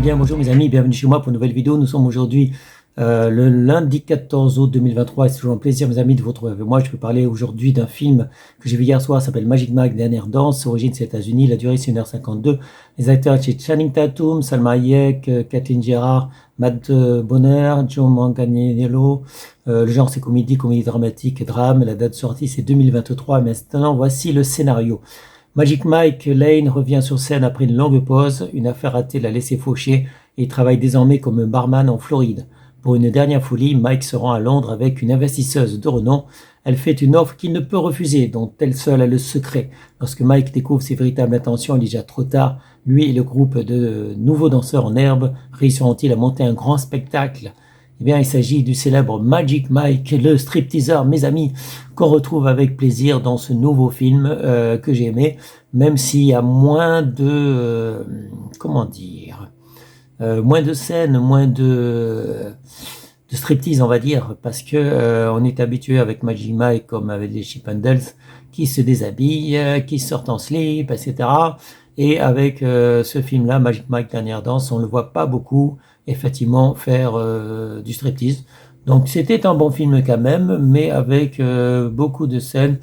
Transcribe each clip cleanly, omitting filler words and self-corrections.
bien, bonjour mes amis, bienvenue chez moi pour une nouvelle vidéo. Nous sommes aujourd'hui le lundi 14 août 2023 et c'est toujours un plaisir mes amis de vous retrouver avec moi. Je peux parler aujourd'hui d'un film que j'ai vu hier soir, s'appelle Magic Mike Dernière Danse, origine des États-Unis, la durée c'est 1h52. Les acteurs c'est Channing Tatum, Salma Hayek, Kathleen Gerard, Matt Bonner, Joe Manganiello. Le genre c'est comédie dramatique, drame. La date de sortie c'est 2023. Maintenant voici le scénario. Magic Mike Lane revient sur scène après une longue pause. Une affaire ratée l'a laissé faucher et il travaille désormais comme barman en Floride. Pour une dernière folie, Mike se rend à Londres avec une investisseuse de renom. Elle fait une offre qu'il ne peut refuser, dont elle seule a le secret. Lorsque Mike découvre ses véritables intentions, il est déjà trop tard. Lui et le groupe de nouveaux danseurs en herbe réussiront-ils à monter un grand spectacle? Eh bien, il s'agit du célèbre Magic Mike, le stripteaseur, mes amis, qu'on retrouve avec plaisir dans ce nouveau film que j'ai aimé, même s'il y a moins de, moins de scènes, moins de striptease, on va dire, parce que on est habitué avec Magic Mike, comme avec les Chip 'n Dale, qui se déshabillent, qui sortent en slip, etc. Et avec ce film-là, Magic Mike Dernière Danse, on ne le voit pas beaucoup, effectivement, faire du striptease. Donc c'était un bon film quand même, mais avec beaucoup de scènes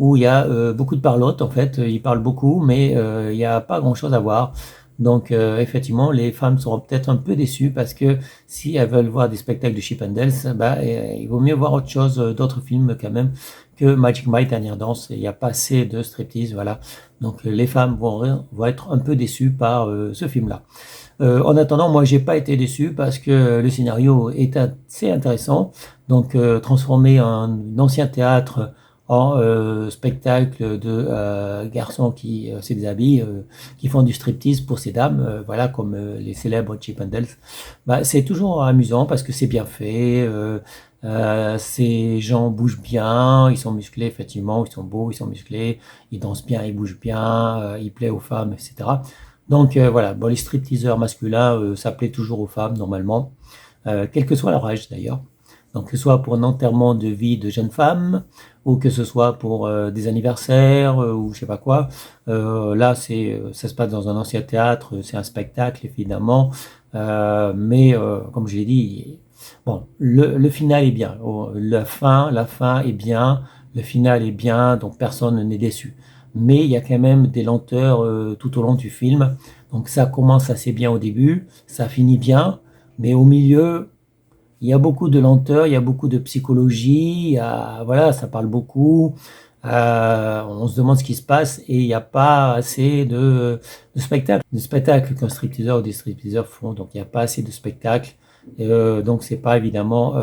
où il y a beaucoup de parlotte, en fait. Il parle beaucoup, mais il n'y a pas grand-chose à voir. Donc effectivement, les femmes seront peut-être un peu déçues parce que si elles veulent voir des spectacles de Chip 'n Dale, bah, il vaut mieux voir autre chose, d'autres films quand même que Magic Mike Dernière Danse. Il n'y a pas assez de striptease, voilà. Donc les femmes vont être un peu déçues par ce film-là. En attendant, moi j'ai pas été déçu parce que le scénario est assez intéressant. Donc transformer un ancien théâtre en spectacle de garçons qui se déshabillent, qui font du striptease pour ces dames, voilà, comme les célèbres Chip 'n Dale. Bah, c'est toujours amusant parce que c'est bien fait. Ces gens bougent bien, ils sont musclés, effectivement, ils sont beaux, ils sont musclés, ils dansent bien, ils bougent bien, ils plaisent aux femmes, etc. Donc voilà, bon, les stripteaseurs masculins, ça plaît toujours aux femmes normalement, quel que soit leur âge d'ailleurs. Donc que ce soit pour un enterrement de vie de jeune femme, ou que ce soit pour des anniversaires, ou je sais pas quoi. Là, ça se passe dans un ancien théâtre, c'est un spectacle évidemment, mais comme je l'ai dit, bon, le final est bien, la fin est bien, le final est bien, donc personne n'est déçu. Mais il y a quand même des lenteurs tout au long du film. Donc ça commence assez bien au début, ça finit bien, mais au milieu, il y a beaucoup de lenteur, il y a beaucoup de psychologie, voilà, ça parle beaucoup. On se demande ce qui se passe et il n'y a pas assez de spectacle qu'un stripteaseur ou des stripteaseurs font. Donc il n'y a pas assez de spectacle. Donc c'est pas évidemment,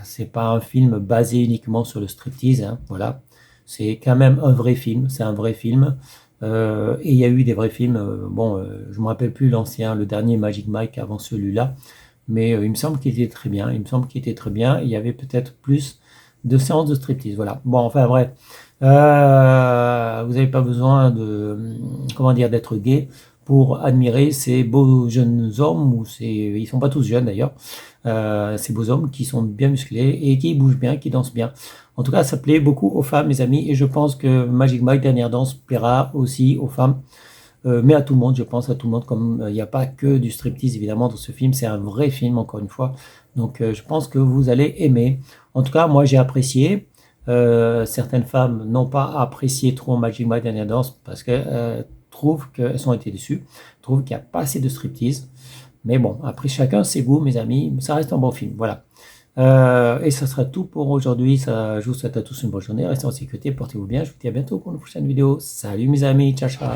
c'est pas un film basé uniquement sur le striptease, hein, voilà. C'est quand même un vrai film, c'est un vrai film. Et il y a eu des vrais films, je me rappelle plus l'ancien, le dernier Magic Mike avant celui-là, mais il me semble qu'il était très bien, il y avait peut-être plus de séances de striptease, voilà. Bon, enfin bref, vous n'avez pas besoin d'être gay pour admirer ces beaux jeunes hommes, ils sont pas tous jeunes d'ailleurs, ces beaux hommes qui sont bien musclés et qui bougent bien, qui dansent bien. En tout cas, ça plaît beaucoup aux femmes, mes amis, et je pense que Magic Mike Dernière Danse plaira aussi aux femmes, mais à tout le monde, je pense, à tout le monde, comme il n'y a pas que du striptease évidemment dans ce film, c'est un vrai film encore une fois, donc je pense que vous allez aimer. En tout cas, moi j'ai apprécié. Certaines femmes n'ont pas apprécié trop Magic Mike Dernière Danse parce qu'elles trouvent qu'elles ont été déçues, trouvent qu'il n'y a pas assez de striptease. Mais bon, après chacun ses goûts, mes amis, ça reste un bon film, voilà. Et ça sera tout pour aujourd'hui. Je vous souhaite à tous une bonne journée, restez en sécurité, portez-vous bien, je vous dis à bientôt pour une prochaine vidéo. Salut mes amis, ciao ciao.